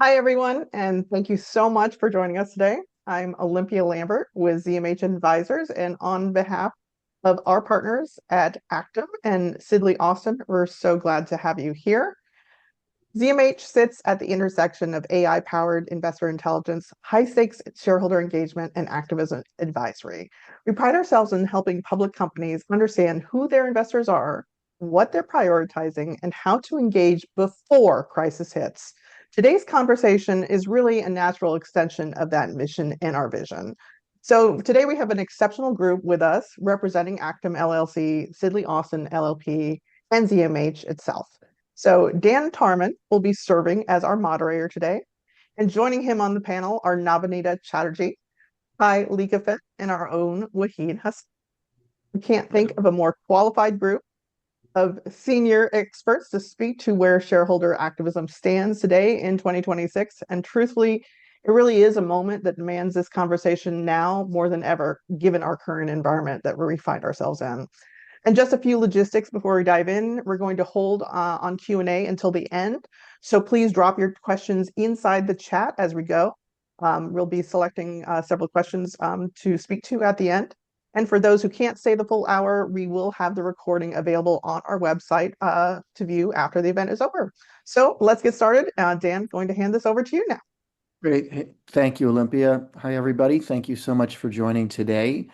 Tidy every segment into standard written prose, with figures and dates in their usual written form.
Hi, everyone, and thank you so much for joining us today. I'm Olympia Lambert with ZMH Advisors, and on behalf of our partners at Active and Sidley Austin, we're so glad to have you here. ZMH sits at the intersection of AI-powered investor intelligence, high-stakes shareholder engagement, and activism advisory. We pride ourselves in helping public companies understand who their investors are, what they're prioritizing, and how to engage before crisis hits. Today's conversation is really a natural extension of that mission and our vision. So today we have an exceptional group with us representing Actim LLC, Sidley Austin LLP, and ZMH itself. So Dan Tarman will be serving as our moderator today, and joining him on the panel are Navanita Chatterjee, Kai Likafit, and our own Wahid Hassan. We can't think of a more qualified group of senior experts to speak to where shareholder activism stands today in 2026. And truthfully, it really is a moment that demands this conversation now more than ever, given our current environment that we find ourselves in. And just a few logistics before we dive in. We're going to hold on Q&A until the end. So please drop your questions inside the chat as we go. We'll be selecting several questions to speak to at the end. And for those who can't stay the full hour, we will have the recording available on our website to view after the event is over. So let's get started. Dan, going to hand this over to you now. Great. Thank you, Olympia. Hi, everybody. Thank you so much for joining today.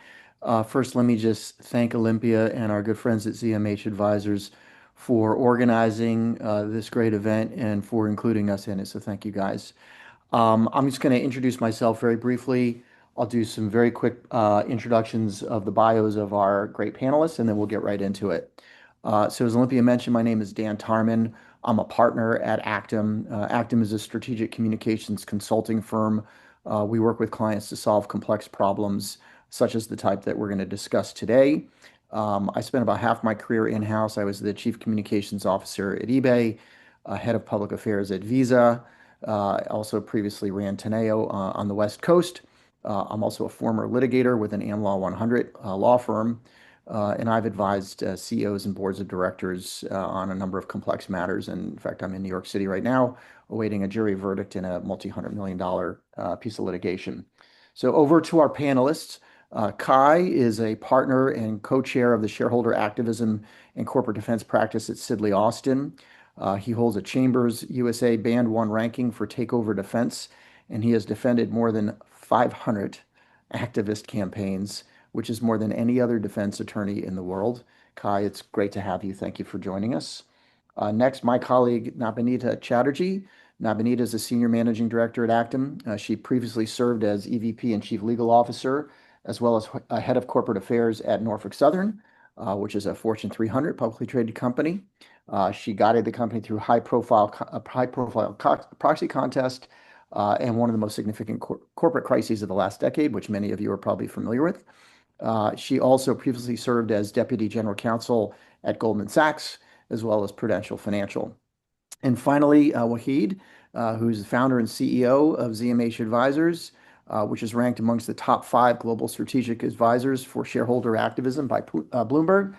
First, let me just thank Olympia and our good friends at ZMH Advisors for organizing this great event and for including us in it. So thank you, guys. I'm just going to introduce myself very briefly. I'll do some very quick introductions of the bios of our great panelists, and then we'll get right into it. So as Olympia mentioned, my name is Dan Tarman. I'm a partner at Actim. Actim is a strategic communications consulting firm. We work with clients to solve complex problems, such as the type that we're going to discuss today. I spent about half my career in-house. I was the chief communications officer at eBay, head of public affairs at Visa. Also previously ran Teneo on the West Coast. I'm also a former litigator with an Am Law 100 law firm, and I've advised CEOs and boards of directors on a number of complex matters. And in fact, I'm in New York City right now, awaiting a jury verdict in a multi-hundred million dollar piece of litigation. So over to our panelists. Kai is a partner and co-chair of the Shareholder Activism and Corporate Defense practice at Sidley Austin. He holds a Chambers USA Band 1 ranking for takeover defense, and he has defended more than 500 activist campaigns, which is more than any other defense attorney in the world. Kai, it's great to have you. Thank you for joining us. Next, my colleague, Navanita Chatterjee. Navanita is a senior managing director at Actim. She previously served as EVP and chief legal officer, as well as head of corporate affairs at Norfolk Southern, which is a Fortune 300 publicly traded company. She guided the company through high-profile proxy contest and one of the most significant corporate crises of the last decade, which many of you are probably familiar with. She also previously served as deputy general counsel at Goldman Sachs, as well as Prudential Financial. And finally, Wahid, who's the founder and CEO of ZMH Advisors, which is ranked amongst the top 5 global strategic advisors for shareholder activism by Bloomberg.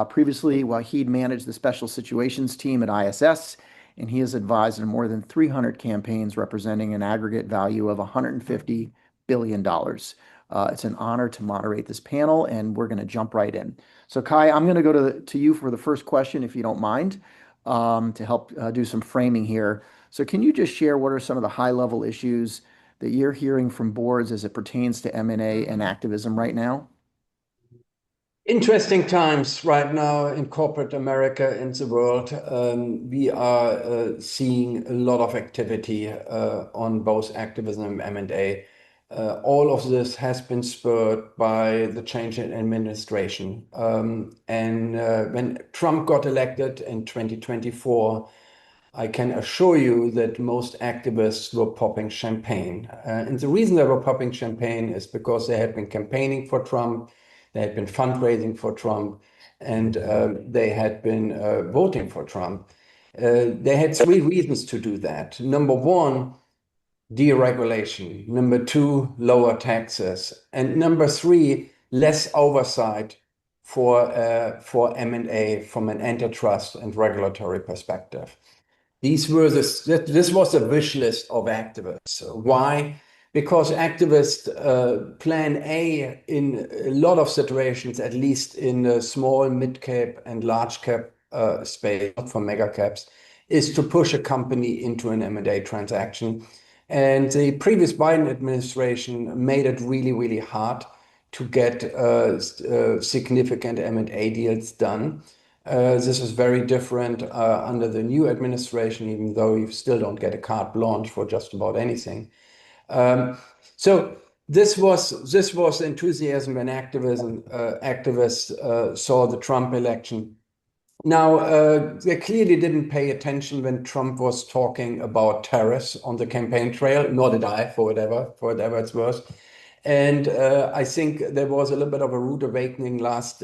Previously, Wahid managed the special situations team at ISS, and he has advised on more than 300 campaigns representing an aggregate value of $150 billion. It's an honor to moderate this panel, and we're going to jump right in. So Kai, I'm going to go to you for the first question, if you don't mind, to help do some framing here. So can you just share what are some of the high-level issues that you're hearing from boards as it pertains to M&A and activism right now? Interesting times right now in corporate America and the world. We are seeing a lot of activity on both activism and M&A. All of this has been spurred by the change in administration. When Trump got elected in 2024, I can assure you that most activists were popping champagne. And the reason they were popping champagne is because they had been campaigning for Trump, they had been fundraising for Trump, and they had been voting for Trump. They had 3 reasons to do that. Number 1, deregulation. Number 2, lower taxes. And number 3, less oversight for M&A from an antitrust and regulatory perspective. This was a wish list of activists. Why? Because activists plan A in a lot of situations, at least in the small, mid cap, and large cap space, not for mega caps, is to push a company into an M&A transaction. And the previous Biden administration made it really, really hard to get significant M&A deals done. This is very different under the new administration, even though you still don't get a carte blanche for just about anything. So this was enthusiasm and activism. Activists saw the Trump election. Now, they clearly didn't pay attention when Trump was talking about tariffs on the campaign trail, nor did I, for whatever it's worth. And I think there was a little bit of a rude awakening last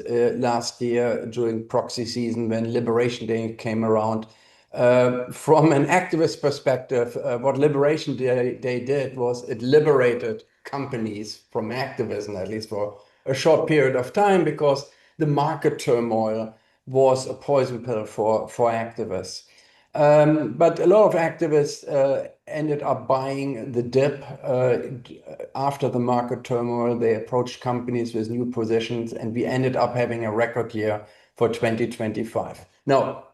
year during proxy season when Liberation Day came around. From an activist perspective, what Liberation Day did was it liberated companies from activism, at least for a short period of time, because the market turmoil was a poison pill for activists. But a lot of activists ended up buying the dip after the market turmoil. They approached companies with new positions, and we ended up having a record year for 2025. Now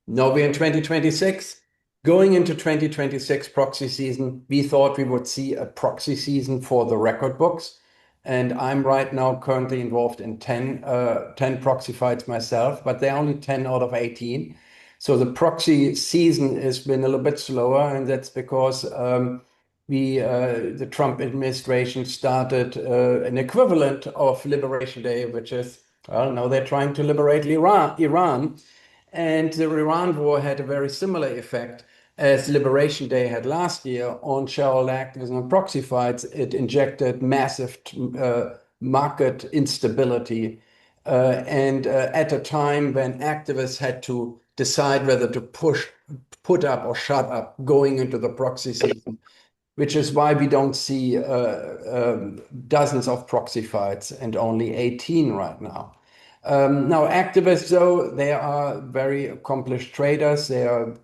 we're in 2026. Going into 2026 proxy season, we thought we would see a proxy season for the record books. And I'm right now currently involved in 10 proxy fights myself, but they're only 10 out of 18. So the proxy season has been a little bit slower, and that's because the Trump administration started an equivalent of Liberation Day, which is, well, now they're trying to liberate Iran. And the Iran war had a very similar effect as Liberation Day had last year on shareholder activism and proxy fights. It injected massive market instability. And at a time when activists had to decide whether to put up or shut up going into the proxy season, which is why we don't see dozens of proxy fights and only 18 right now. Now, activists, though, they are very accomplished traders.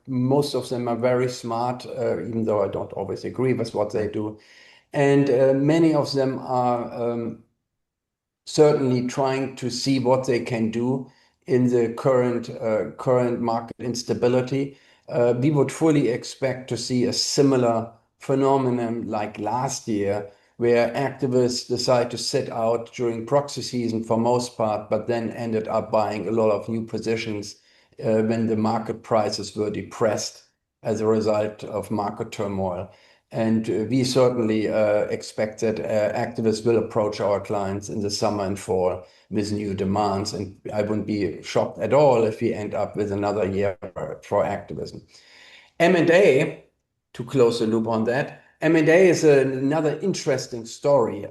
Most of them are very smart, even though I don't always agree with what they do. And many of them are certainly trying to see what they can do in the current market instability. We would fully expect to see a similar phenomenon like last year, where activists decide to sit out during proxy season for most part, but then ended up buying a lot of new positions when the market prices were depressed as a result of market turmoil. And we certainly expect that activists will approach our clients in the summer and fall with new demands. And I wouldn't be shocked at all if we end up with another year for activism. M&A, to close the loop on that, M&A is another interesting story.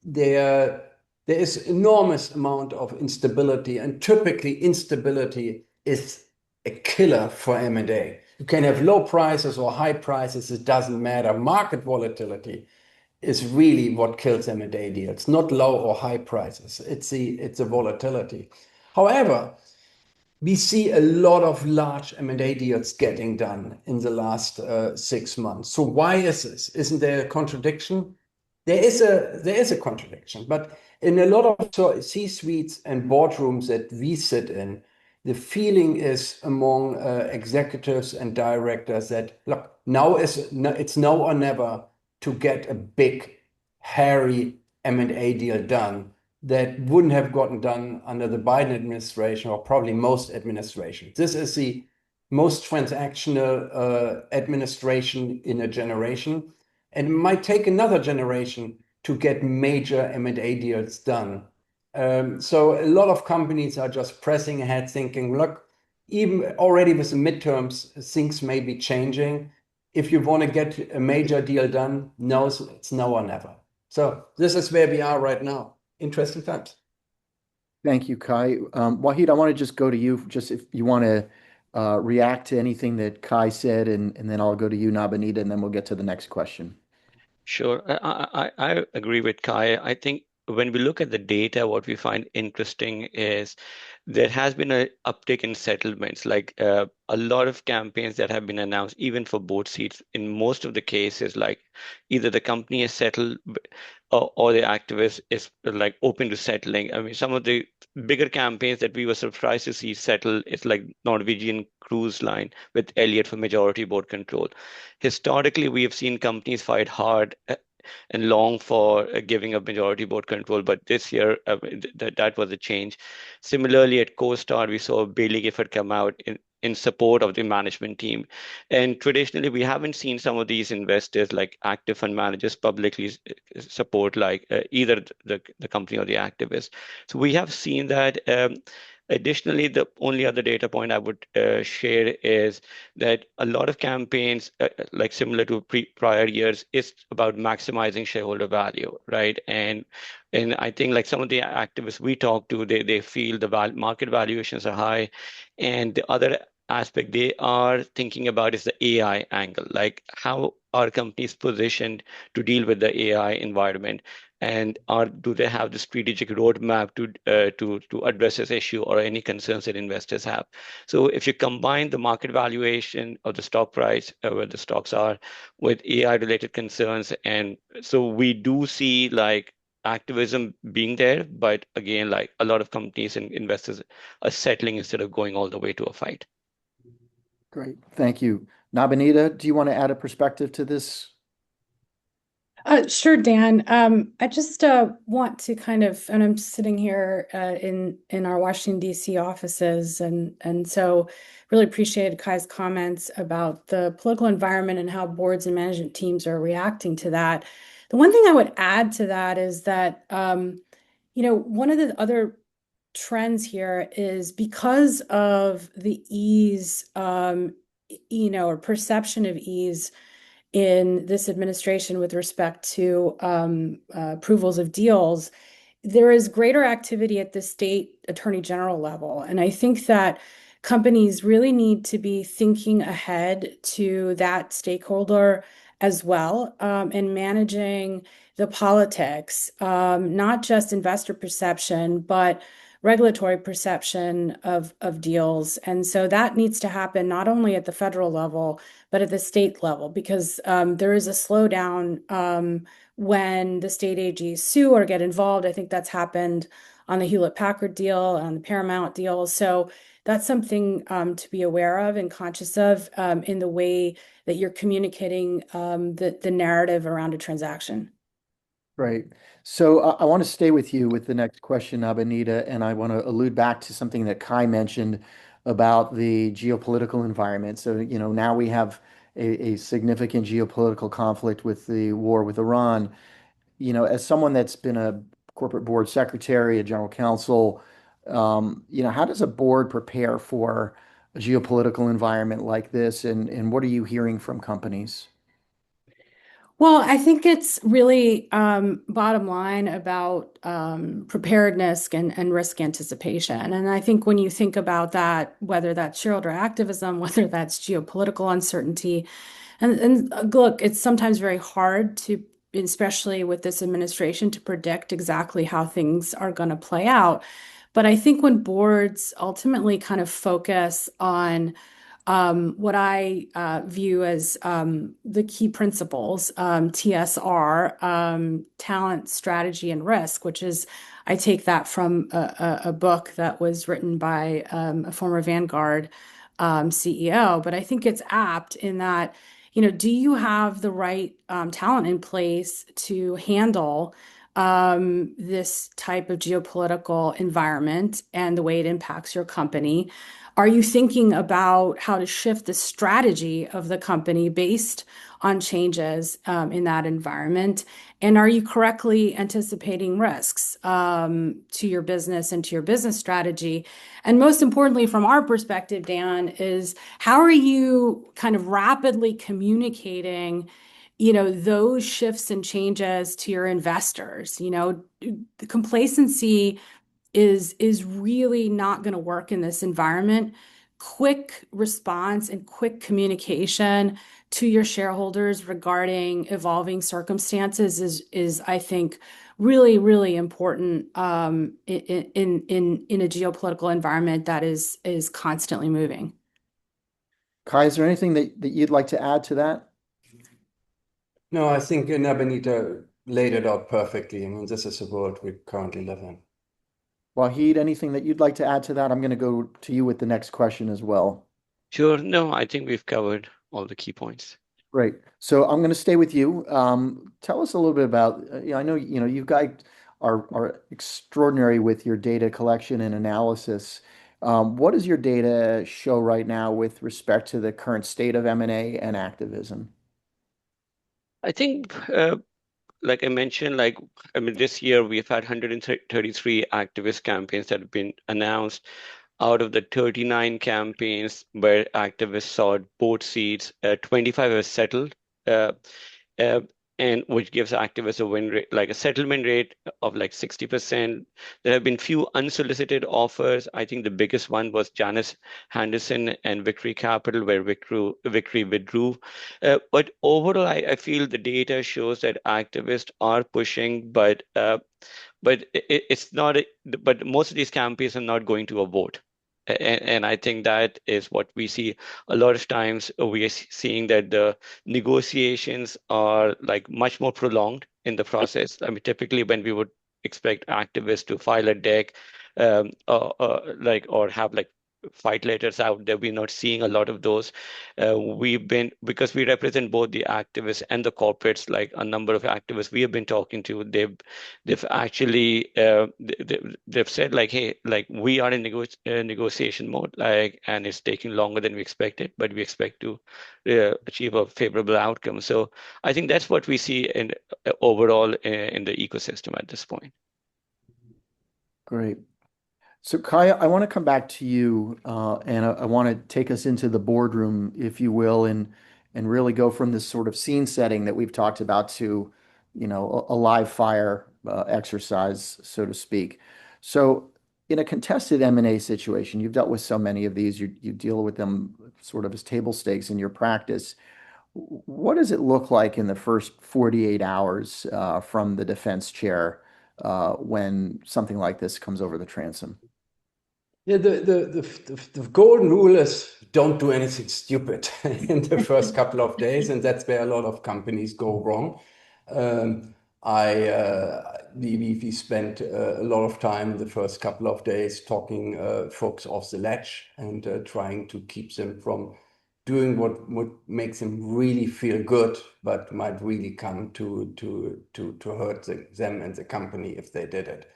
There is enormous amount of instability, and typically instability is a killer for M&A. You can have low prices or high prices, it doesn't matter. Market volatility is really what kills M&A deals, not low or high prices. It's the volatility. However, we see a lot of large M&A deals getting done in the last 6 months. So why is this? Isn't there a contradiction? There is a contradiction, but in a lot of C-suites and boardrooms that we sit in, the feeling is among executives and directors that, look, it's now or never to get a big, hairy M&A deal done that wouldn't have gotten done under the Biden administration or probably most administrations. This is the most transactional administration in a generation, and it might take another generation to get major M&A deals done. So a lot of companies are just pressing ahead thinking, look, even already with the midterms, things may be changing. If you want to get a major deal done, no, it's now or never. So this is where we are right now. Interesting times. Thank you, Kai. Wahid, I want to just go to you, just if you want to react to anything that Kai said, and then I'll go to you, Nabanita, and then we'll get to the next question. Sure. I agree with Kai. I think when we look at the data, what we find interesting is there has been an uptick in settlements, like a lot of campaigns that have been announced, even for board seats. In most of the cases, like either the company is settled or the activist is like open to settling. I mean, some of the bigger campaigns that we were surprised to see settle is like Norwegian Cruise Line with Elliott for majority board control. Historically, we have seen companies fight hard and long for giving up majority board control. But this year, that was a change. Similarly, at CoStar, we saw Bailey Gifford come out in support of the management team. And traditionally, we haven't seen some of these investors, like active fund managers, publicly support like either the company or the activist. So we have seen that. Additionally, the only other data point I would share is that a lot of campaigns, like similar to prior years, is about maximizing shareholder value, right? And I think like some of the activists we talk to, they feel the market valuations are high, and the other aspect they are thinking about is the AI angle, like how are companies positioned to deal with the AI environment, and do they have the strategic roadmap to address this issue or any concerns that investors have? So if you combine the market valuation of the stock price, where the stocks are, with AI related concerns, and so we do see like activism being there, but again, like a lot of companies and investors are settling instead of going all the way to a fight. Great. Thank you. Nabanita, do you want to add a perspective to this? Sure, Dan. I just want to kind of, and I'm sitting here in our Washington, D.C. offices, and so really appreciated Kai's comments about the political environment and how boards and management teams are reacting to that. The one thing I would add to that is that, one of the other trends here is because of the ease, or perception of ease in this administration with respect to approvals of deals, there is greater activity at the state attorney general level. And I think that companies really need to be thinking ahead to that stakeholder as well, and managing the politics, not just investor perception, but regulatory perception of deals. And so that needs to happen not only at the federal level, but at the state level, because there is a slowdown when the state AGs sue or get involved. I think that's happened on the Hewlett-Packard deal, on the Paramount deal. So that's something to be aware of and conscious of in the way that you're communicating the narrative around a transaction. Right. So I want to stay with you with the next question, Abanita, and I want to allude back to something that Kai mentioned about the geopolitical environment. So, now we have a significant geopolitical conflict with the war with Iran. As someone that's been a corporate board secretary, a general counsel, how does a board prepare for a geopolitical environment like this, and what are you hearing from companies? Well, I think it's really bottom line about preparedness and risk anticipation. And I think when you think about that, whether that's shareholder activism, whether that's geopolitical uncertainty, and look, it's sometimes very hard to, especially with this administration, to predict exactly how things are going to play out. But I think when boards ultimately kind of focus on what I view as the key principles, TSR, talent, strategy, and risk, which is, I take that from a book that was written by a former Vanguard CEO. But I think it's apt in that, do you have the right talent in place to handle this type of geopolitical environment and the way it impacts your company? Are you thinking about how to shift the strategy of the company based on changes in that environment? And are you correctly anticipating risks to your business and to your business strategy? And most importantly, from our perspective, Dan, is how are you kind of rapidly communicating, those shifts and changes to your investors? The complacency is really not going to work in this environment. Quick response and quick communication to your shareholders regarding evolving circumstances is I think, really, really important in a geopolitical environment that is constantly moving. Kai, is there anything that you'd like to add to that? No, I think Nabanita laid it out perfectly. I mean, this is the world we currently live in. Wahid, anything that you'd like to add to that? I'm going to go to you with the next question as well. Sure. No, I think we've covered all the key points. Great. So I'm going to stay with you. Tell us a little bit about, I know, you guys are extraordinary with your data collection and analysis. What does your data show right now with respect to the current state of M&A and activism? I think, like I mentioned, I mean, this year we've had 133 activist campaigns that have been announced. Out of the 39 campaigns where activists sought board seats, 25 have settled. Uh, uh, and which gives activists a win rate, like a settlement rate of like 60%. There have been few unsolicited offers. I think the biggest one was Janice Henderson and Victory Capital, where Victory withdrew. But overall, I feel the data shows that activists are pushing, but it's not. But most of these campaigns are not going to a vote. And I think that is what we see a lot of times. We are seeing that the negotiations are like much more prolonged in the process. I mean, typically when we would expect activists to file a deck, or have like fight letters out there, we're not seeing a lot of those. Because we represent both the activists and the corporates, like a number of activists we have been talking to, they've actually they've said like, hey, like we are in negotiation mode, like, and it's taking longer than we expected, but we expect to achieve a favorable outcome. So I think that's what we see in overall in the ecosystem at this point. Great. So Kaya, I want to come back to you, and I want to take us into the boardroom, if you will, and really go from this sort of scene setting that we've talked about to, a live fire exercise, so to speak. So, in a contested M&A situation, you've dealt with so many of these. You deal with them sort of as table stakes in your practice. What does it look like in the first 48 hours from the defense chair when something like this comes over the transom? Yeah, the golden rule is don't do anything stupid in the first couple of days, and that's where a lot of companies go wrong. We spent a lot of time the first couple of days talking folks off the ledge and trying to keep them from doing what makes them really feel good, but might really come to hurt them and the company if they did it.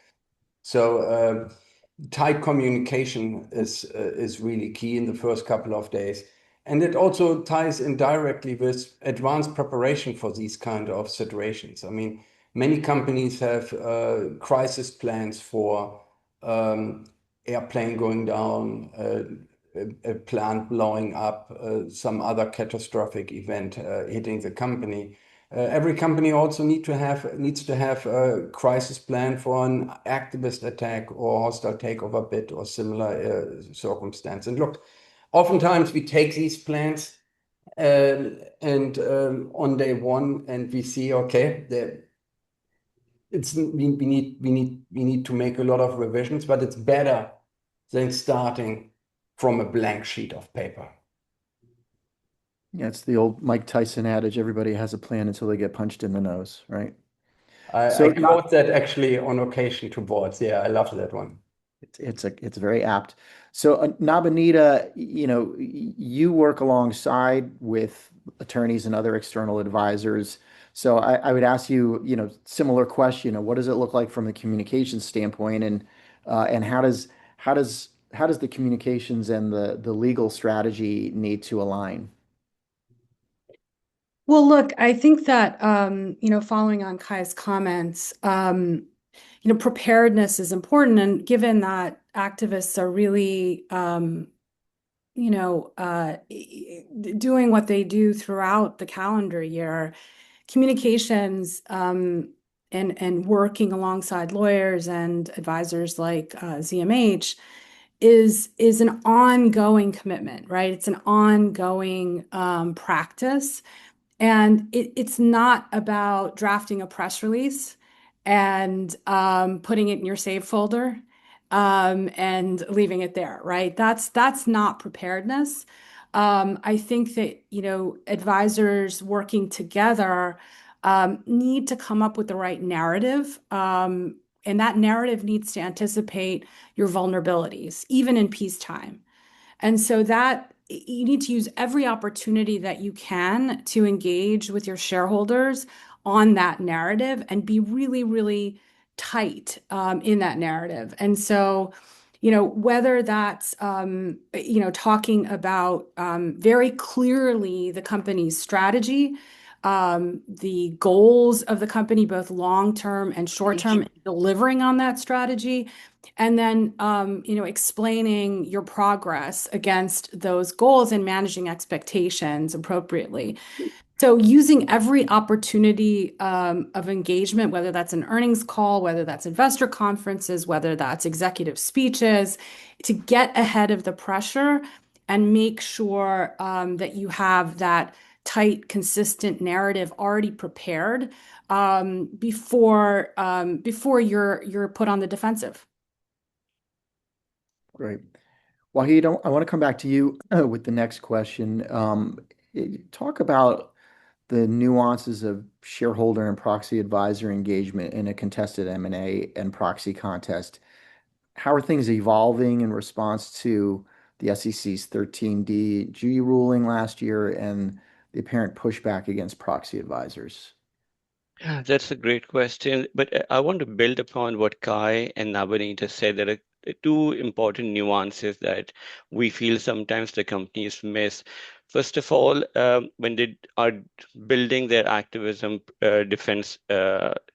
So tight communication is really key in the first couple of days. And it also ties in directly with advanced preparation for these kind of situations. I mean, many companies have crisis plans for airplane going down, a plant blowing up, some other catastrophic event hitting the company. Every company also needs to have a crisis plan for an activist attack or hostile takeover bid or similar circumstance. And look, oftentimes we take these plans and on day one, and we see, okay, we need to make a lot of revisions, but it's better than starting from a blank sheet of paper. Yeah, it's the old Mike Tyson adage, everybody has a plan until they get punched in the nose, right? I quote that actually on occasion to boards. Yeah, I love that one. It's very apt. So Nabanita, you work alongside with attorneys and other external advisors. So I would ask you, similar question, what does it look like from a communications standpoint, and how does the communications and the legal strategy need to align? Well, look, I think that following on Kai's comments, preparedness is important, and given that activists are really doing what they do throughout the calendar year, communications and working alongside lawyers and advisors like ZMH is an ongoing commitment, right? It's an ongoing practice. And it's not about drafting a press release and putting it in your save folder and leaving it there, right? That's not preparedness. I think that, advisors working together need to come up with the right narrative. And that narrative needs to anticipate your vulnerabilities, even in peacetime. And so that you need to use every opportunity that you can to engage with your shareholders on that narrative and be really, really tight in that narrative. And so, whether that's, talking about very clearly the company's strategy, the goals of the company, both long-term and short-term, delivering on that strategy, and then, explaining your progress against those goals and managing expectations appropriately. So using every opportunity of engagement, whether that's an earnings call, whether that's investor conferences, whether that's executive speeches, to get ahead of the pressure and make sure that you have that tight, consistent narrative already prepared before you're put on the defensive. Great. Wahid, I want to come back to you with the next question. Talk about the nuances of shareholder and proxy advisor engagement in a contested M&A and proxy contest. How are things evolving in response to the SEC's 13D ruling last year and the apparent pushback against proxy advisors? Yeah, that's a great question. But I want to build upon what Kai and Navani said. There are two important nuances that we feel sometimes the companies miss. First of all, when they are building their activism defense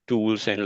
tools and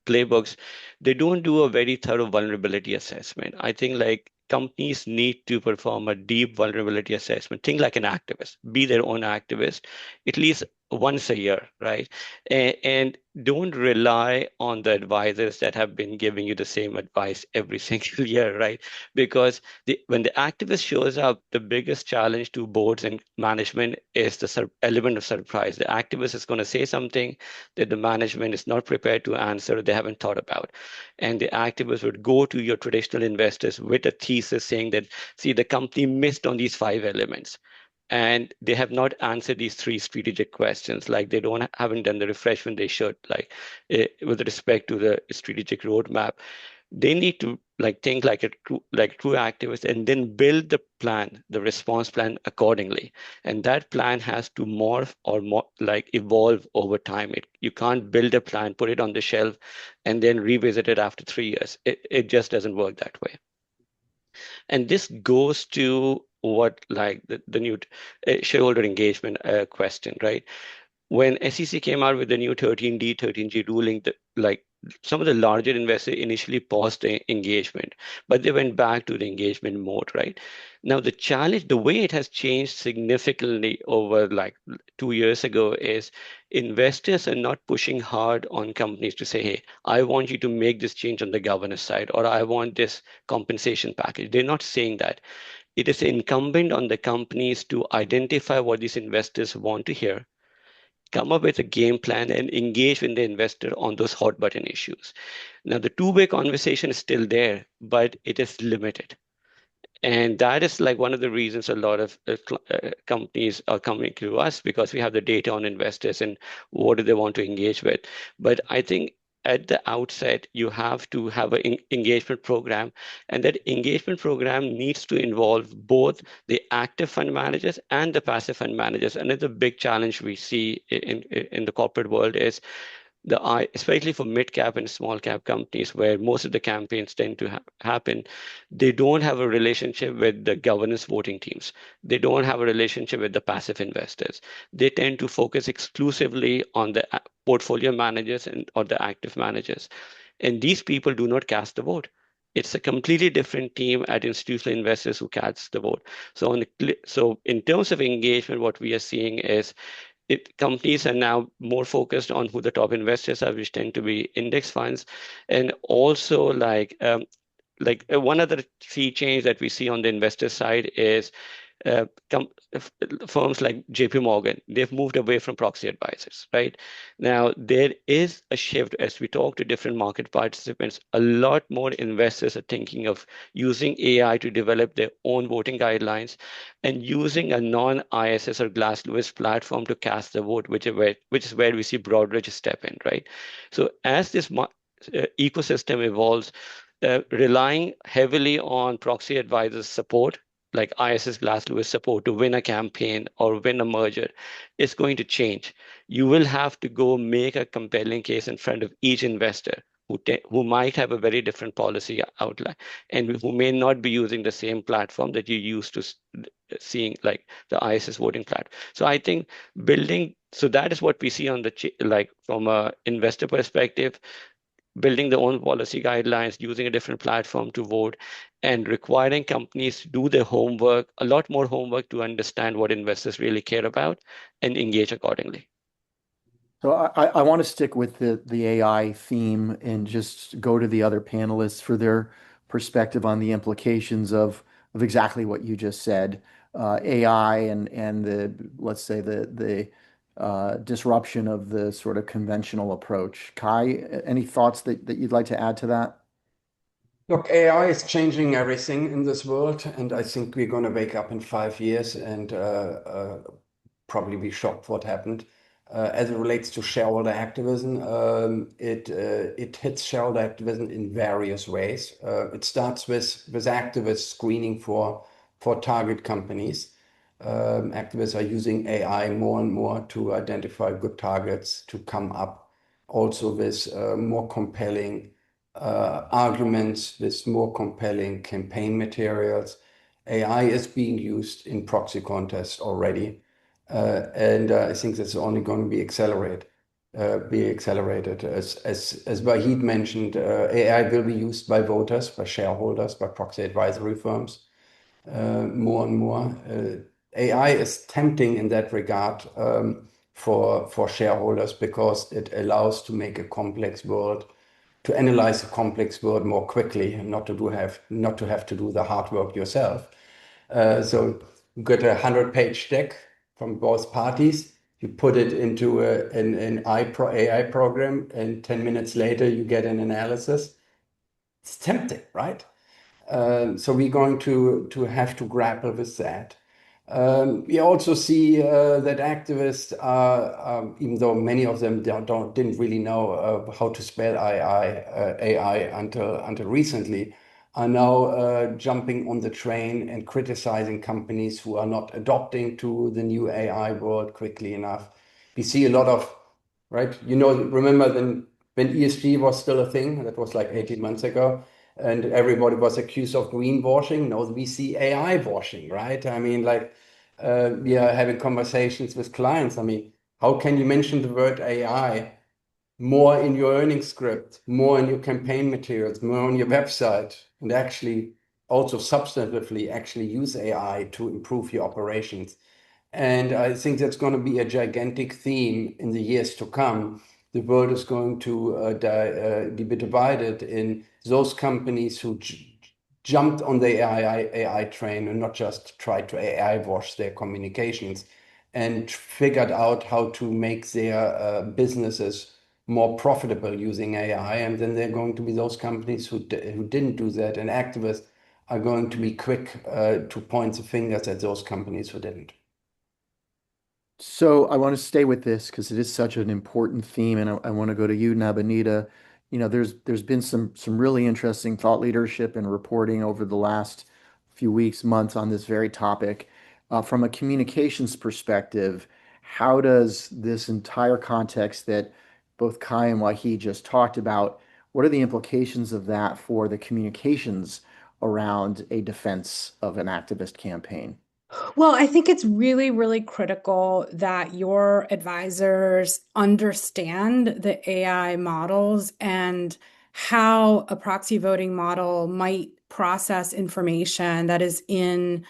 playbooks, they don't do a very thorough vulnerability assessment. I think companies need to perform a deep vulnerability assessment. Think like an activist, be their own activist, at least once a year, right? And don't rely on the advisors that have been giving you the same advice every single year, right? Because when the activist shows up, the biggest challenge to boards and management is the element of surprise. The activist is going to say something that the management is not prepared to answer, they haven't thought about. And the activist would go to your traditional investors with a thesis saying that, see, the company missed on these 5 elements and they have not answered these 3 strategic questions. Like they haven't done the refreshment they should, with respect to the strategic roadmap. They need to think like a true activist and then build the plan, the response plan accordingly. And that plan has to morph or evolve over time. You can't build a plan, put it on the shelf, and then revisit it after 3 years. It just doesn't work that way. And this goes to what the new shareholder engagement question, right? When SEC came out with the new 13D, 13G ruling, some of the larger investors initially paused the engagement, but they went back to the engagement mode, right? Now, the challenge, the way it has changed significantly over 2 years ago is investors are not pushing hard on companies to say, hey, I want you to make this change on the governance side, or I want this compensation package. They're not saying that. It is incumbent on the companies to identify what these investors want to hear, come up with a game plan and engage with the investor on those hot button issues. Now, the two-way conversation is still there, but it is limited. And that is one of the reasons a lot of companies are coming to us, because we have the data on investors and what do they want to engage with. But I think at the outset, you have to have an engagement program, and that engagement program needs to involve both the active fund managers and the passive fund managers. And it's a big challenge we see in the corporate world is especially for mid cap and small cap companies where most of the campaigns tend to happen, they don't have a relationship with the governance voting teams. They don't have a relationship with the passive investors. They tend to focus exclusively on the portfolio managers or the active managers. And these people do not cast the vote. It's a completely different team at institutional investors who cast the vote. So in terms of engagement, what we are seeing is companies are now more focused on who the top investors are, which tend to be index funds. And also one other key change that we see on the investor side is uh, com firms like JP Morgan, they've moved away from proxy advisors, right? Now, there is a shift as we talk to different market participants. A lot more investors are thinking of using AI to develop their own voting guidelines and using a non-ISS or Glass Lewis platform to cast the vote, which is where we see Broadridge step in, right? So as this ecosystem evolves, relying heavily on proxy advisors' support, like ISS Glass Lewis support, to win a campaign or win a merger, is going to change. You will have to go make a compelling case in front of each investor who might have a very different policy outline and who may not be using the same platform that you used to seeing, like the ISS voting platform. So I think so that is what we see on like from a investor perspective, building their own policy guidelines, using a different platform to vote, and requiring companies to do their homework, a lot more homework to understand what investors really care about and engage accordingly. So I want to stick with the AI theme and just go to the other panelists for their perspective on the implications of exactly what you just said, AI and the let's say the disruption of the sort of conventional approach. Kai, any thoughts that you'd like to add to that? Look, AI is changing everything in this world, and I think we're going to wake up in 5 years and probably be shocked what happened. As it relates to shareholder activism, it hits shareholder activism in various ways. It starts with activists screening for target companies. Activists are using AI more and more to identify good targets, to come up also with more compelling arguments, with more compelling campaign materials. AI is being used in proxy contests already. And I think that's only going to be accelerated. As Wahid mentioned, AI will be used by voters, by shareholders, by proxy advisory firms more and more. AI is tempting in that regard for shareholders because it allows to make a complex world, to analyze a complex world more quickly, and not to have to do the hard work yourself. So you get a 100-page deck from both parties. You put it into an AI program, and 10 minutes later, you get an analysis. It's tempting, right? So we're going to have to grapple with that. We also see that activists are, even though many of them didn't really know how to spell AI until recently, are now jumping on the train and criticizing companies who are not adopting to the new AI world quickly enough. We see a lot of, right? Remember when ESG was still a thing, that was like 18 months ago, and everybody was accused of greenwashing. Now we see AI washing, right? I mean, like we are having conversations with clients. I mean, how can you mention the word AI more in your earnings script, more in your campaign materials, more on your website, and actually also substantively actually use AI to improve your operations? And I think that's going to be a gigantic theme in the years to come. The world is going to be divided in those companies who jumped on the AI train and not just tried to AI wash their communications and figured out how to make their businesses more profitable using AI. And then there are going to be those companies who didn't do that. And activists are going to be quick to point the fingers at those companies who didn't. So I want to stay with this because it is such an important theme, and I want to go to you, Nabanita. There's been some really interesting thought leadership and reporting over the last few weeks, months on this very topic. From a communications perspective, how does this entire context that both Kai and Wahid just talked about, what are the implications of that for the communications around a defense of an activist campaign? Well, I think it's really, really critical that your advisors understand the AI models and how a proxy voting model might process information that is in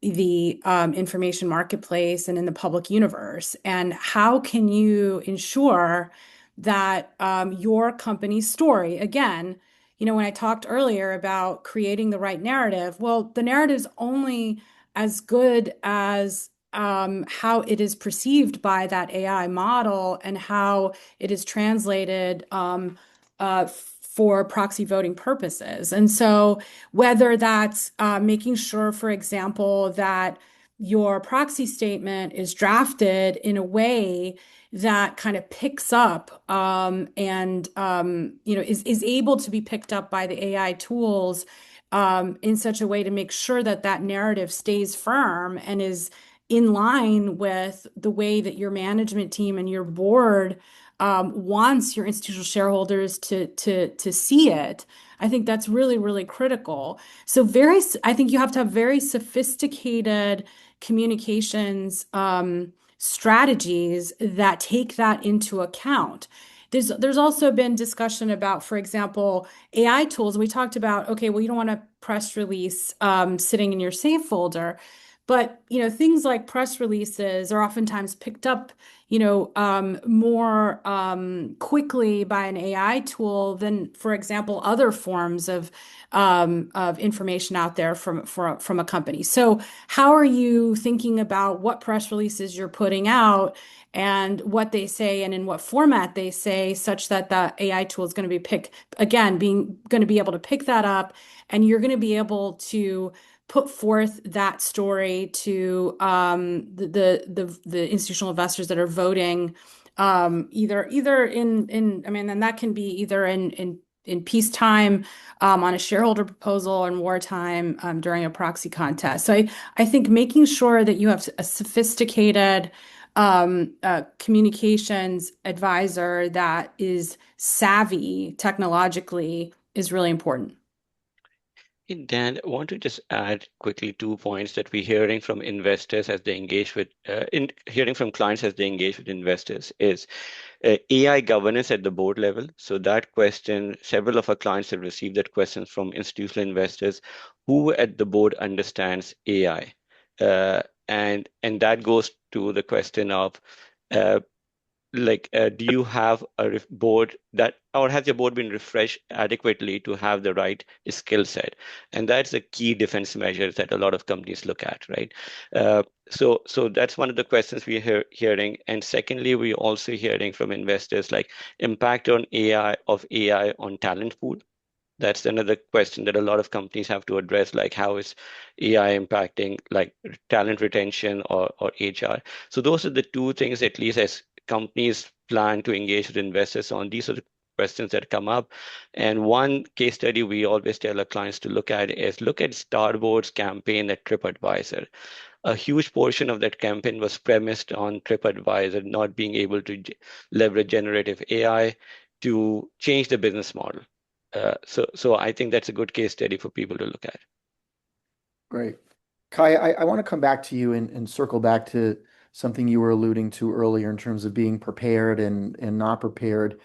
the information marketplace and in the public universe. And how can you ensure that your company's story, again, when I talked earlier about creating the right narrative, well, the narrative's only as good as how it is perceived by that AI model and how it is translated for proxy voting purposes. And so whether that's making sure, for example, that your proxy statement is drafted in a way that kind of picks up and is able to be picked up by the AI tools in such a way to make sure that that narrative stays firm and is in line with the way that your management team and your board wants your institutional shareholders to see it. I think that's really, really critical. So I think you have to have very sophisticated communications strategies that take that into account. There's also been discussion about, for example, AI tools. We talked about, okay, well, you don't want a press release sitting in your safe folder, but things like press releases are oftentimes picked up, more quickly by an AI tool than, for example, other forms of information out there from a company. So, how are you thinking about what press releases you're putting out and what they say and in what format they say, such that the AI tool is going to be going to be able to pick that up, and you're going to be able to put forth that story to the institutional investors that are voting, either in I mean, and that can be either in peacetime, on a shareholder proposal, and wartime, during a proxy contest. So I think making sure that you have a sophisticated communications advisor that is savvy technologically is really important. Hey, Dan, I want to just add quickly 2 points that we're hearing from investors as they engage with, hearing from clients as they engage with investors is AI governance at the board level. So that question, several of our clients have received that question from institutional investors. Who at the board understands AI? And that goes to the question of do you have a board that, or has your board been refreshed adequately to have the right skill set? And that's a key defense measure that a lot of companies look at, right? So that's one of the questions we're hearing. And secondly, we're also hearing from investors like impact on AI on talent pool. That's another question that a lot of companies have to address, like how is AI impacting like talent retention or HR? So those are the two things, at least as companies plan to engage with investors on. These are the questions that come up. And one case study we always tell our clients to look at is look at Starboard's campaign at TripAdvisor. A huge portion of that campaign was premised on TripAdvisor not being able to leverage generative AI to change the business model. So I think that's a good case study for people to look at. Great. Kai, I want to come back to you and circle back to something you were alluding to earlier in terms of being prepared and not prepared.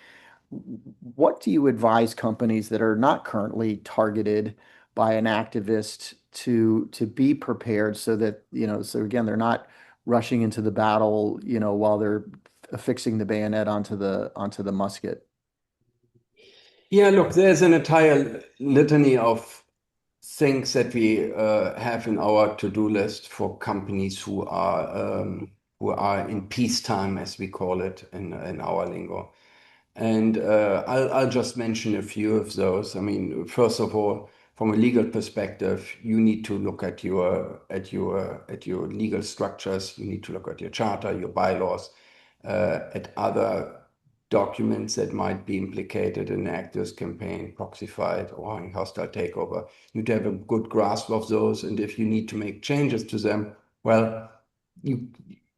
What do you advise companies that are not currently targeted by an activist to be prepared so that, so again, they're not rushing into the battle, while they're affixing the bayonet onto the musket? Yeah, look, there's an entire litany of things that we have in our to-do list for companies who are in peacetime, as we call it in our lingo. And I'll just mention a few of those. I mean, first of all, from a legal perspective, you need to look at your legal structures. You need to look at your charter, your bylaws, at other documents that might be implicated in an activist campaign, proxy fight, or in hostile takeover. You need to have a good grasp of those, and if you need to make changes to them, well,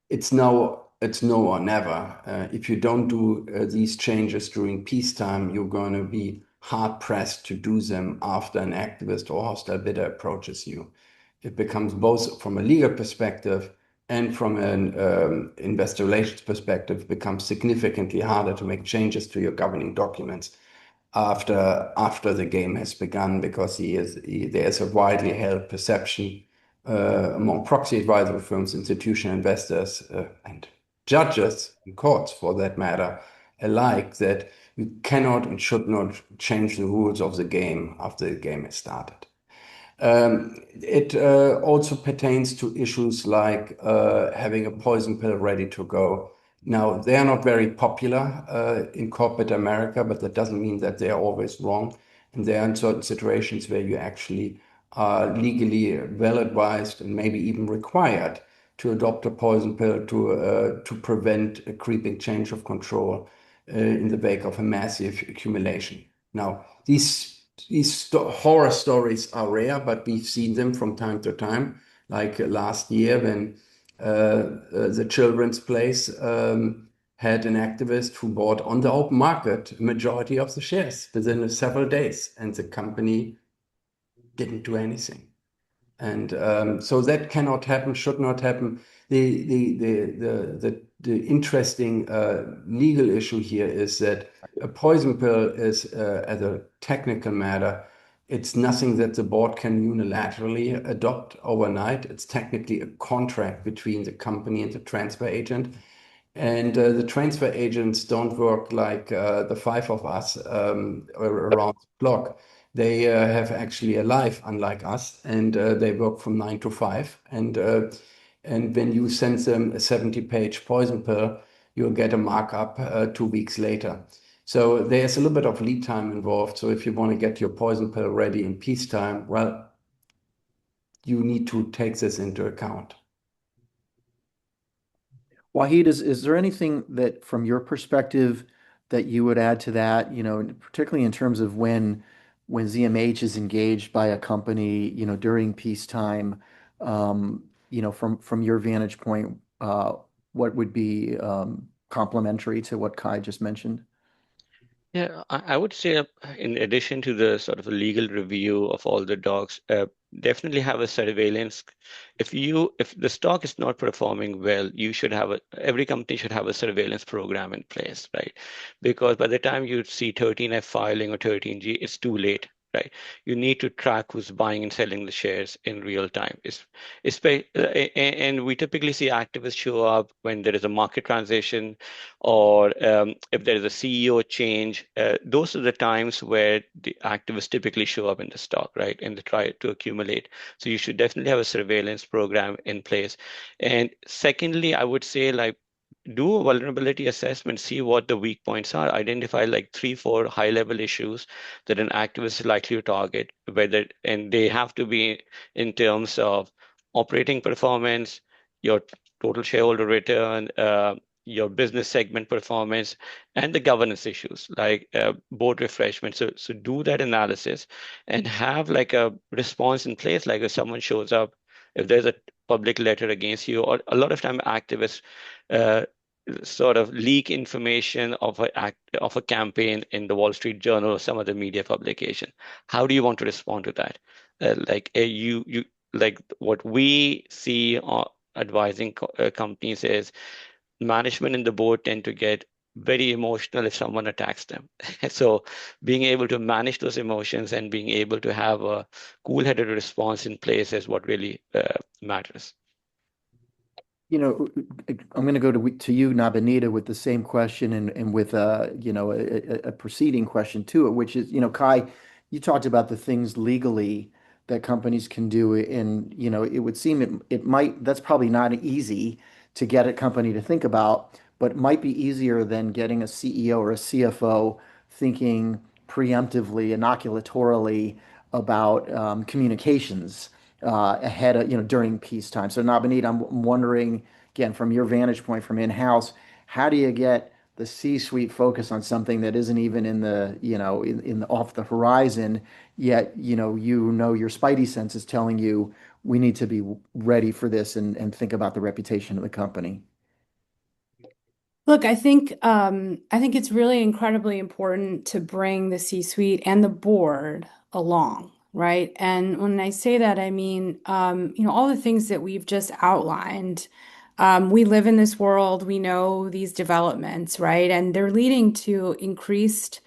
it's now or never. If you don't do these changes during peacetime, you're going to be hard pressed to do them after an activist or hostile bidder approaches you. It becomes both from a legal perspective and from an investor relations perspective, becomes significantly harder to make changes to your governing documents after the game has begun, because there's a widely held perception among proxy advisory firms, institutional investors, and judges in courts, for that matter, alike, that you cannot and should not change the rules of the game after the game has started. It also pertains to issues like having a poison pill ready to go. Now, they are not very popular in corporate America, but that doesn't mean that they are always wrong. And there are certain situations where you actually are legally well advised and maybe even required to adopt a poison pill to prevent a creeping change of control in the wake of a massive accumulation. Now, these horror stories are rare, but we've seen them from time to time. Like last year, when the children's place had an activist who bought on the open market a majority of the shares within several days, and the company didn't do anything. And so that cannot happen, should not happen. The interesting legal issue here is that a poison pill is, as a technical matter, it's nothing that the board can unilaterally adopt overnight. It's technically a contract between the company and the transfer agent. And the transfer agents don't work like the five of us around the clock. They have actually a life, unlike us, and they work from 9 to 5. And when you send them a 70-page poison pill, you'll get a markup 2 weeks later. So there's a little bit of lead time involved. So if you want to get your poison pill ready in peacetime, well, you need to take this into account. Wahid, is there anything that, from your perspective, that you would add to that, particularly in terms of when ZMH is engaged by a company, during peacetime, from your vantage point, what would be complementary to what Kai just mentioned? Yeah, I would say in addition to the sort of legal review of all the docs, definitely have a surveillance. If the stock is not performing well, every company should have a surveillance program in place, right? Because by the time you see 13F filing or 13G, it's too late, right? You need to track who's buying and selling the shares in real time. And we typically see activists show up when there is a market transition or if there is a CEO change. Those are the times where the activists typically show up in the stock, right? And they try to accumulate. So you should definitely have a surveillance program in place. And secondly, I would say like do a vulnerability assessment, see what the weak points are, identify like 3, 4 high-level issues that an activist is likely to target, and they have to be in terms of operating performance, your total shareholder return, your business segment performance, and the governance issues like board refreshment. So do that analysis and have like a response in place. Like if someone shows up, if there's a public letter against you, or a lot of time activists uh, sort of leak information of a campaign in the Wall Street Journal or some other media publication. How do you want to respond to that? You like what we see advising companies is management and the board tend to get very emotional if someone attacks them. So being able to manage those emotions and being able to have a cool-headed response in place is what really matters. You know, I'm going to go to you, Nabanita, with the same question and with a preceding question to it, which is, Kai, you talked about the things legally that companies can do, and it would seem it might that's probably not easy to get a company to think about, but might be easier than getting a CEO or a CFO thinking preemptively, inoculatorily about communications ahead of, during peacetime. So Navneet, I'm wondering, again, from your vantage point from in-house, how do you get the C-suite focus on something that isn't even in the, in off the horizon, yet, your spidey sense is telling you we need to be ready for this and think about the reputation of the company. Look, I think it's really incredibly important to bring the C-suite and the board along, right? And when I say that, I mean, all the things that we've just outlined. We live in this world, we know these developments, right? And they're leading to increased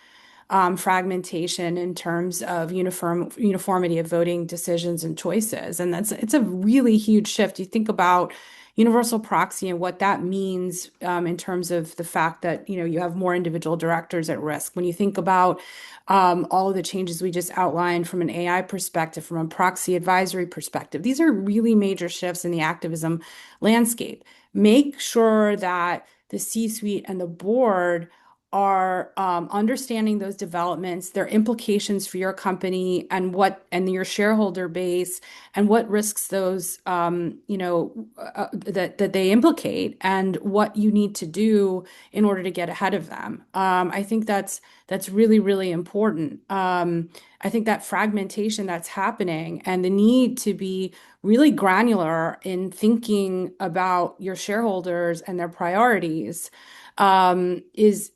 fragmentation in terms of uniformity of voting decisions and choices. And it's a really huge shift. You think about universal proxy and what that means in terms of the fact that you have more individual directors at risk. When you think about all of the changes we just outlined from an AI perspective, from a proxy advisory perspective, these are really major shifts in the activism landscape. Make sure that the C-suite and the board are understanding those developments, their implications for your company and your shareholder base, and what risks those that they implicate, and what you need to do in order to get ahead of them. I think that's really, really important. I think that fragmentation that's happening and the need to be really granular in thinking about your shareholders and their priorities is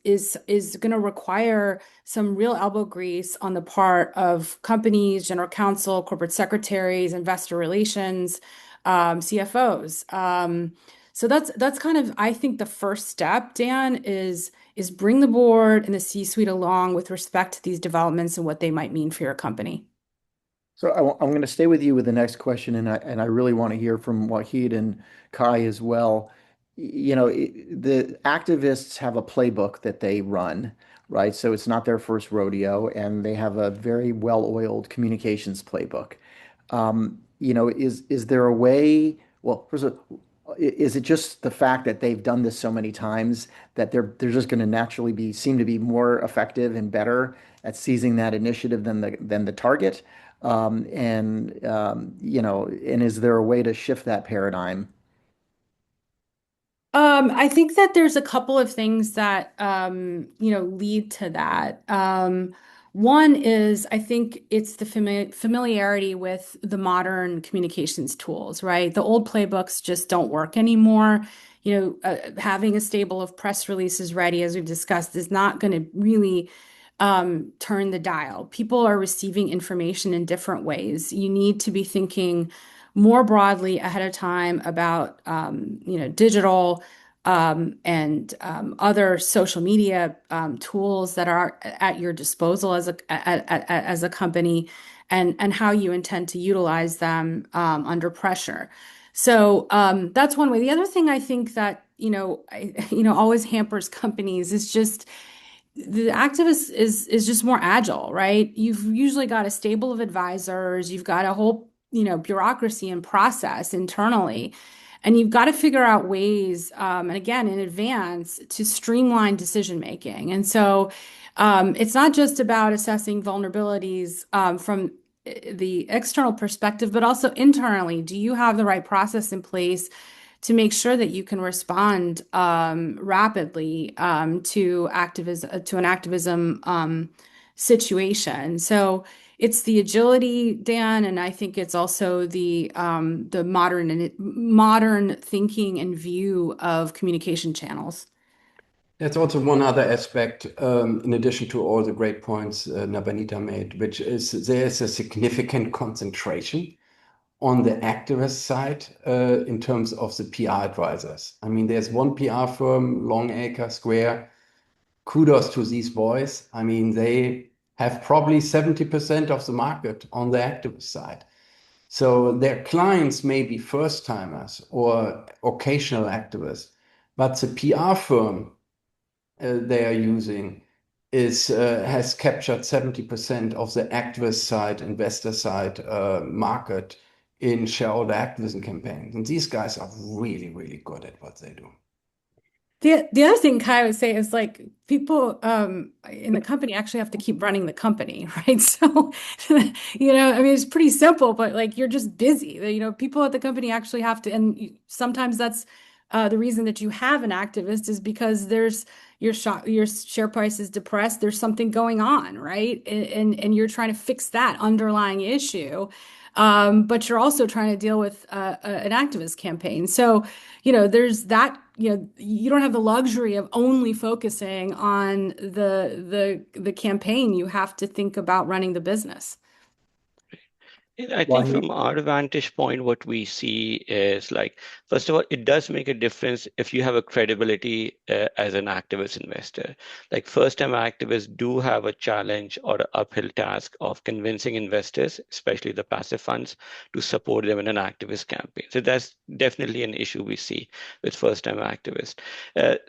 going to require some real elbow grease on the part of companies, general counsel, corporate secretaries, investor relations, CFOs. So that's kind of, I think, the first step, Dan, is bring the board and the C-suite along with respect to these developments and what they might mean for your company. So I'm going to stay with you with the next question, and I really want to hear from Wahid and Kai as well. The activists have a playbook that they run, right? So it's not their first rodeo, and they have a very well-oiled communications playbook. Is there a way? Well, first of all, is it just the fact that they've done this so many times that they're just going to naturally seem to be more effective and better at seizing that initiative than the target? And is there a way to shift that paradigm? I think that there's a couple of things that lead to that. One is I think it's the familiarity with the modern communications tools, right? The old playbooks just don't work anymore. Having a stable of press releases ready, as we've discussed, is not going to really turn the dial. People are receiving information in different ways. You need to be thinking more broadly ahead of time about digital and other social media tools that are at your disposal as a company, and how you intend to utilize them under pressure. So that's one way. The other thing I think that always hampers companies is just the activist is just more agile, right? You've usually got a stable of advisors, you've got a whole, bureaucracy and process internally, and you've got to figure out ways, and again, in advance, to streamline decision making. And so it's not just about assessing vulnerabilities from the external perspective, but also internally. Do you have the right process in place to make sure that you can respond rapidly to an activism situation? So it's the agility, Dan, and I think it's also the modern thinking and view of communication channels. That's also one other aspect, in addition to all the great points Nabanita made, which is there's a significant concentration on the activist side in terms of the PR advisors. I mean, there's one PR firm, Longacre Square. Kudos to these boys. I mean, they have probably 70% of the market on the activist side. So their clients may be first timers or occasional activists, but the PR firm they are using has captured 70% of the activist side, investor side market in shareholder activism campaigns. And these guys are really, really good at what they do. The other thing Kai would say is like people in the company actually have to keep running the company, right? So, I mean, it's pretty simple, but like you're just busy. People at the company actually have to, and sometimes that's the reason that you have an activist is because your share price is depressed. There's something going on, right? And you're trying to fix that underlying issue. But you're also trying to deal with an activist campaign. So, there's that, you don't have the luxury of only focusing on the campaign. You have to think about running the business. And I think Wahid? from our vantage point, what we see is like, first of all, it does make a difference if you have a credibility as an activist investor. Like first-time activists do have a challenge or an uphill task of convincing investors, especially the passive funds, to support them in an activist campaign. So that's definitely an issue we see with first-time activists.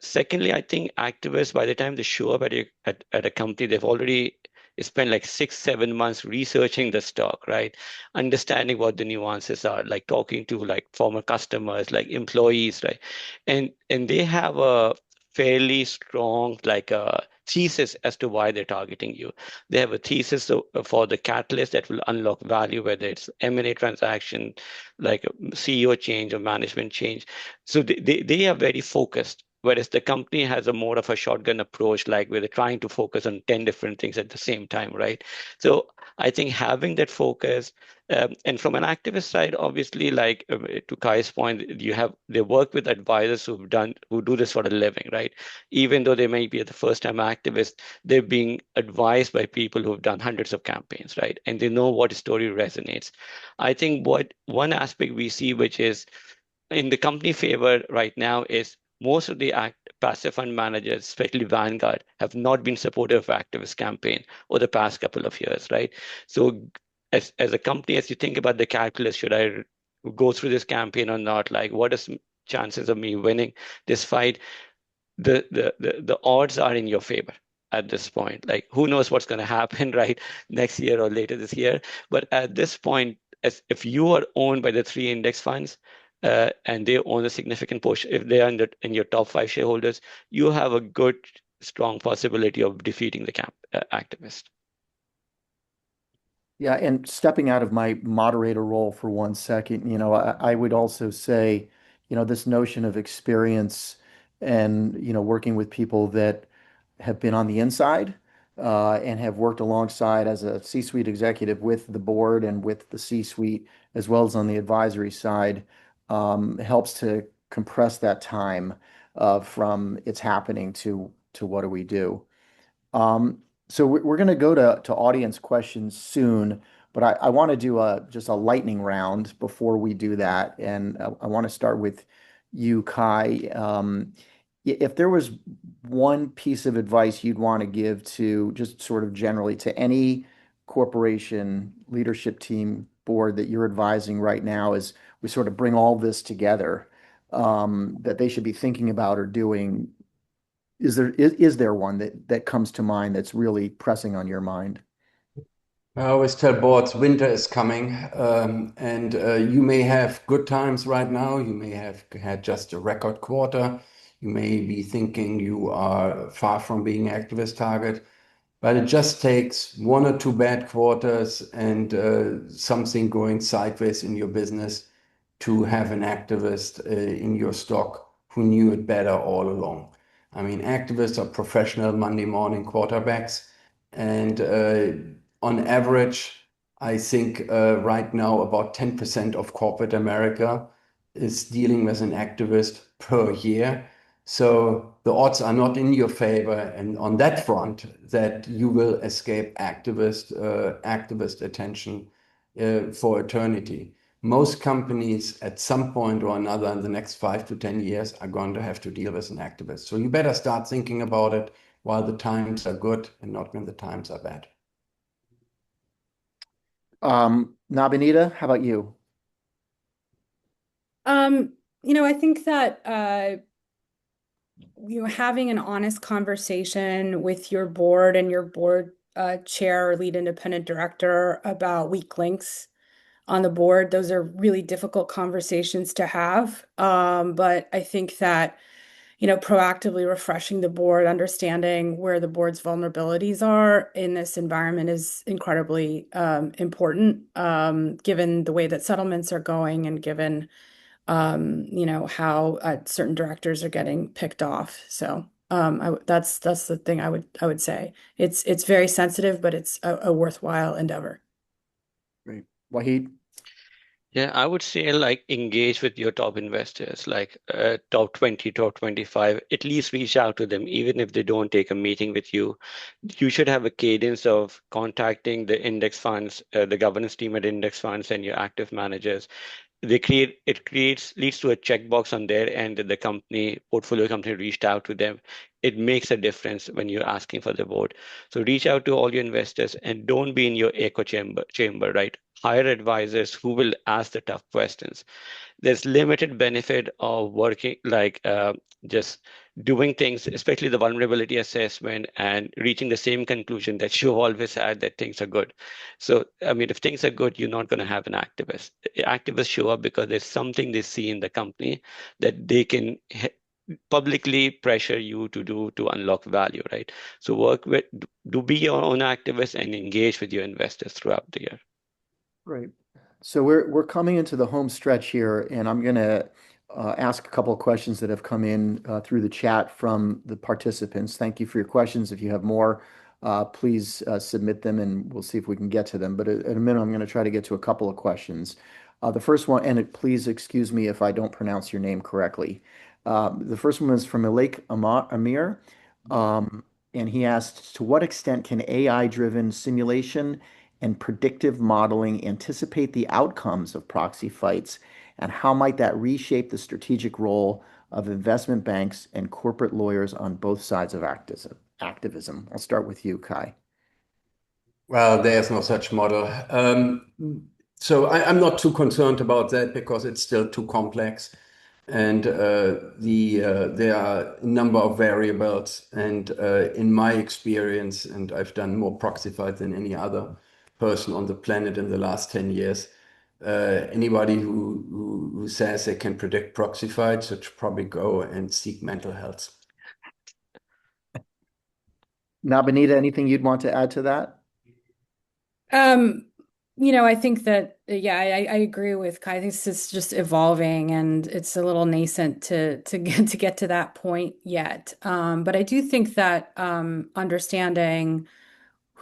Secondly, I think activists, by the time they show up at a company, they've already spent like 6, 7 months researching the stock, right? Understanding what the nuances are, like talking to like former customers, like employees, right? And they have a fairly strong like thesis as to why they're targeting you. They have a thesis for the catalyst that will unlock value, whether it's M&A transaction, like a CEO change or management change. So they are very focused. Whereas the company has a more of a shotgun approach, like where they're trying to focus on 10 different things at the same time, right? So I think having that focus, and from an activist side, obviously, like to Kai's point, they work with advisors who do this for a living, right? Even though they may be the first time activists, they're being advised by people who've done hundreds of campaigns, right? And they know what story resonates. I think what one aspect we see, which is in the company favor right now, is most of the passive fund managers, especially Vanguard, have not been supportive of activist campaign over the past couple of years, right? So as a company, as you think about the calculus, should I go through this campaign or not? Like, what is chances of me winning this fight? The odds are in your favor at this point. Like, who knows what's going to happen, right, next year or later this year? But at this point, as if you are owned by the three index funds, and they own a significant portion, if they are in your top five shareholders, you have a good, strong possibility of defeating the activist. Yeah, and stepping out of my moderator role for 1 second, I would also say, this notion of experience and, working with people that have been on the inside and have worked alongside as a C-suite executive with the board and with the C-suite, as well as on the advisory side, helps to compress that time from it's happening to what do we do. So we're going to go to audience questions soon, but I want to do just a lightning round before we do that. And I want to start with you, Kai. If there was one piece of advice you'd want to give to just sort of generally to any corporation leadership team board that you're advising right now as we sort of bring all this together, that they should be thinking about or doing, is there one that comes to mind that's really pressing on your mind? I always tell boards winter is coming, and you may have good times right now. You may have had just a record quarter. You may be thinking you are far from being activist target, but it just takes one or two bad quarters and something going sideways in your business to have an activist in your stock who knew it better all along. I mean, activists are professional Monday morning quarterbacks, and on average, I think right now about 10% of corporate America is dealing with an activist per year. So the odds are not in your favor, and on that front, that you will escape activist attention for eternity. Most companies at some point or another in the next 5 to 10 years are going to have to deal with an activist. So you better start thinking about it while the times are good and not when the times are bad. Nabinita, how about you? I think that having an honest conversation with your board and your board chair or lead independent director about weak links on the board, those are really difficult conversations to have. But I think that, proactively refreshing the board, understanding where the board's vulnerabilities are in this environment is incredibly important, given the way that settlements are going and given how certain directors are getting picked off. So that's the thing I would say. It's very sensitive, but it's a worthwhile endeavor. Great. Wahid? Yeah, I would say like engage with your top investors, like top 20, top 25. At least reach out to them, even if they don't take a meeting with you. You should have a cadence of contacting the index funds, the governance team at index funds, and your active managers. It creates leads to a checkbox on their end that the company portfolio company reached out to them. It makes a difference when you're asking for the vote. So reach out to all your investors and don't be in your echo chamber, right? Hire advisors who will ask the tough questions. There's limited benefit of working just doing things, especially the vulnerability assessment and reaching the same conclusion that you always had that things are good. So, I mean, if things are good, you're not going to have an activist. Activists show up because there's something they see in the company that they can publicly pressure you to do to unlock value, right? So work with, do be your own activist and engage with your investors throughout the year. Great. So we're coming into the home stretch here, and I'm going to ask a couple of questions that have come in through the chat from the participants. Thank you for your questions. If you have more, please submit them, and we'll see if we can get to them. But at a minimum, I'm going to try to get to a couple of questions. The first one, and please excuse me if I don't pronounce your name correctly. The first one is from Amir, and he asked, to what extent can AI-driven simulation and predictive modeling anticipate the outcomes of proxy fights, and how might that reshape the strategic role of investment banks and corporate lawyers on both sides of activism? I'll start with you, Kai. Well, there's no such model. So I'm not too concerned about that because it's still too complex. And there are a number of variables. And in my experience, and I've done more proxy fights than any other person on the planet in the last 10 years, anybody who says they can predict proxy fights should probably go and seek mental health. Now, Benita, anything you'd want to add to that? I think that, yeah, I agree with Kai. I think this is just evolving and it's a little nascent to get to that point yet. But I do think that understanding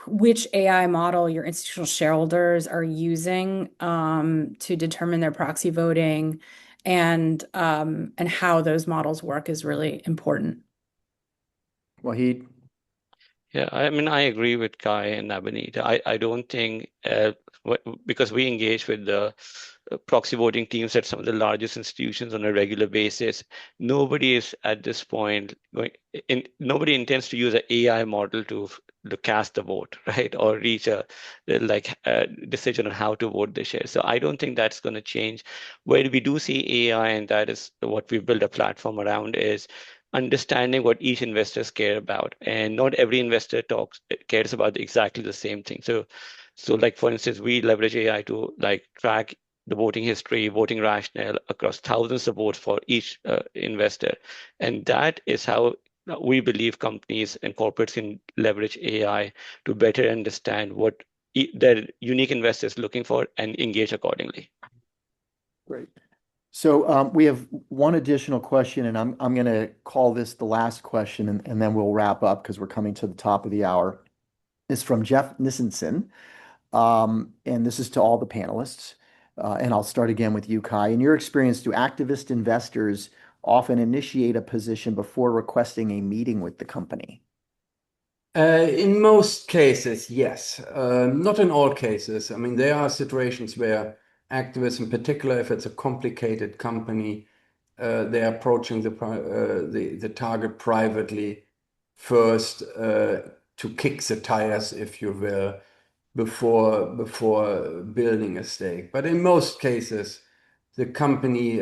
which AI model your institutional shareholders are using to determine their proxy voting and how those models work is really important. Wahid? Yeah, I mean, I agree with Kai and Abenita. I don't think, because we engage with the proxy voting teams at some of the largest institutions on a regular basis, nobody is at this point nobody intends to use an AI model to cast the vote, right? Or reach a decision on how to vote the share. So I don't think that's going to change. Where we do see AI, and that is what we build a platform around, is understanding what each investors care about, and not every investor cares about exactly the same thing. So like for instance, we leverage AI to like track the voting history, voting rationale across thousands of votes for each investor, and that is how we believe companies and corporates can leverage AI to better understand what their unique investors looking for and engage accordingly. Great. So we have one additional question, and I'm going to call this the last question, and then we'll wrap up because we're coming to the top of the hour. It's from Jeff Nissenson, and this is to all the panelists. And I'll start again with you, Kai. In your experience, do activist investors often initiate a position before requesting a meeting with the company? In most cases, yes. Not in all cases. I mean, there are situations where activists, in particular, if it's a complicated company, they're approaching the target privately first to kick the tires, if you will, before building a stake. But in most cases, the company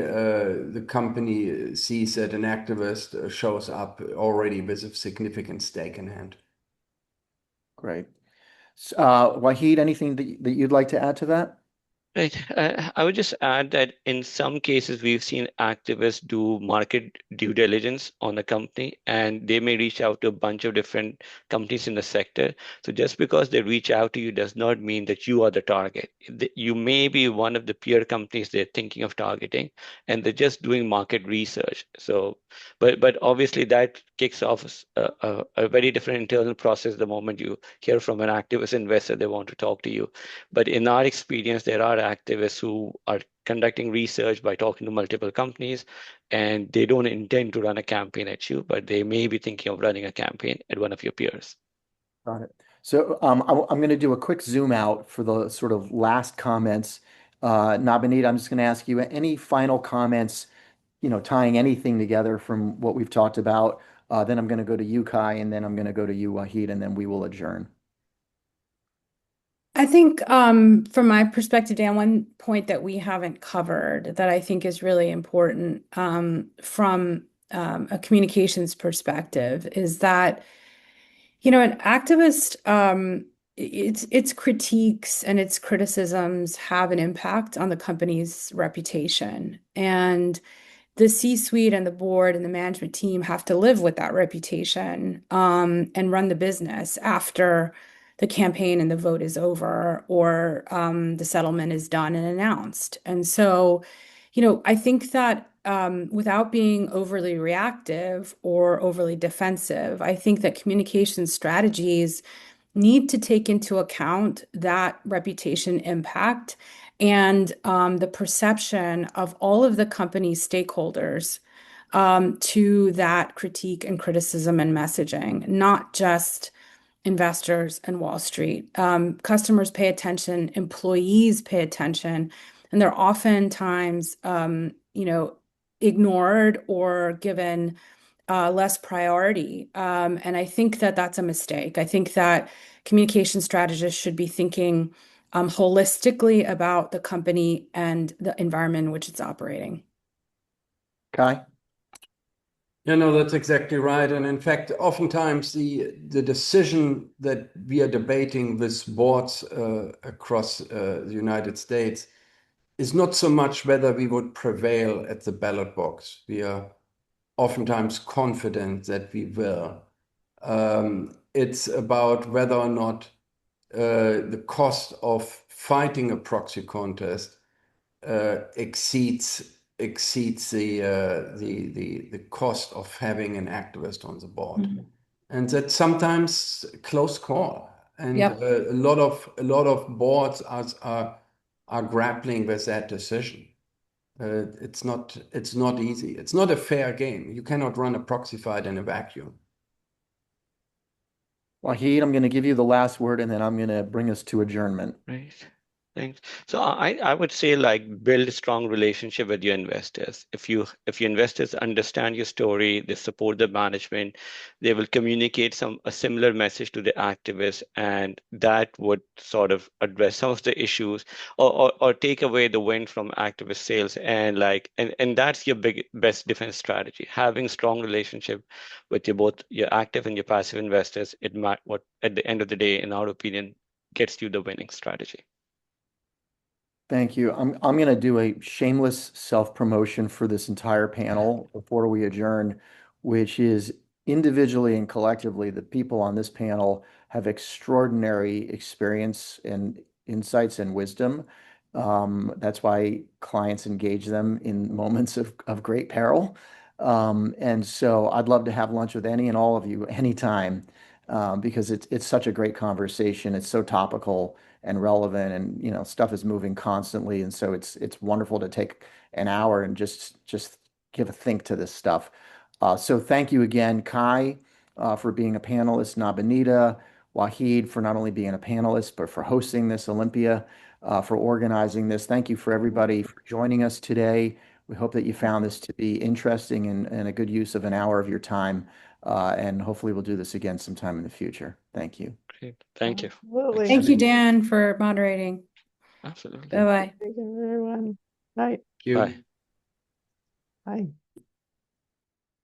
sees that an activist shows up already with a significant stake in hand. Great. Wahid, anything that you'd like to add to that? Right. I would just add that in some cases, we've seen activists do market due diligence on a company, and they may reach out to a bunch of different companies in the sector. So just because they reach out to you does not mean that you are the target. You may be one of the peer companies they're thinking of targeting, and they're just doing market research. So, but obviously that kicks off a very different internal process the moment you hear from an activist investor they want to talk to you. But in our experience, there are activists who are conducting research by talking to multiple companies, and they don't intend to run a campaign at you, but they may be thinking of running a campaign at one of your peers. Got it. So I'm going to do a quick zoom out for the sort of last comments. Nabonidha, I'm just going to ask you any final comments, tying anything together from what we've talked about. Then I'm going to go to you, Kai, and then I'm going to go to you, Wahid, and then we will adjourn. I think from my perspective, Dan, one point that we haven't covered that I think is really important from a communications perspective is that, an activist, its critiques and its criticisms have an impact on the company's reputation. And the C-suite and the board and the management team have to live with that reputation and run the business after the campaign and the vote is over or the settlement is done and announced. And so, I think that without being overly reactive or overly defensive, I think that communication strategies need to take into account that reputation impact and the perception of all of the company's stakeholders to that critique and criticism and messaging, not just investors and Wall Street. Customers pay attention, employees pay attention, and they're oftentimes, ignored or given less priority. And I think that that's a mistake. I think that communication strategists should be thinking holistically about the company and the environment in which it's operating. Kai? That's exactly right. And in fact, oftentimes the decision that we are debating with boards across the United States is not so much whether we would prevail at the ballot box. We are oftentimes confident that we will. It's about whether or not the cost of fighting a proxy contest exceeds the cost of having an activist on the board. Mm-hmm. And that's sometimes a close call. And Yep. a lot of boards are grappling with that decision. It's not easy. It's not a fair game. You cannot run a proxy fight in a vacuum. Wahid, I'm going to give you the last word, and then I'm going to bring us to adjournment. Right. Thanks. So I would say build a strong relationship with your investors. If your investors understand your story, they support the management, they will communicate a similar message to the activists, and that would sort of address some of the issues or take away the wind from activist sales and that's your best defense strategy. Having strong relationship with both your active and your passive investors, what at the end of the day, in our opinion, gets you the winning strategy. Thank you. I'm going to do a shameless self-promotion for this entire panel before we adjourn, which is individually and collectively, the people on this panel have extraordinary experience and insights and wisdom. That's why clients engage them in moments of great peril. And so I'd love to have lunch with any and all of you anytime, because it's such a great conversation. It's so topical and relevant, and stuff is moving constantly, and so it's wonderful to take an hour and just give a think to this stuff. So thank you again, Kai, for being a panelist, Nabonidha, Wahid for not only being a panelist but for hosting this, Olympia for organizing this. Thank you for everybody for joining us today. We hope that you found this to be interesting and a good use of an hour of your time. And hopefully we'll do this again sometime in the future. Thank you. Great. Thank you. Absolutely. Thank you, Dan, for moderating. Absolutely. Bye-bye. Thank you, everyone. Night. Thank you. Bye. Bye.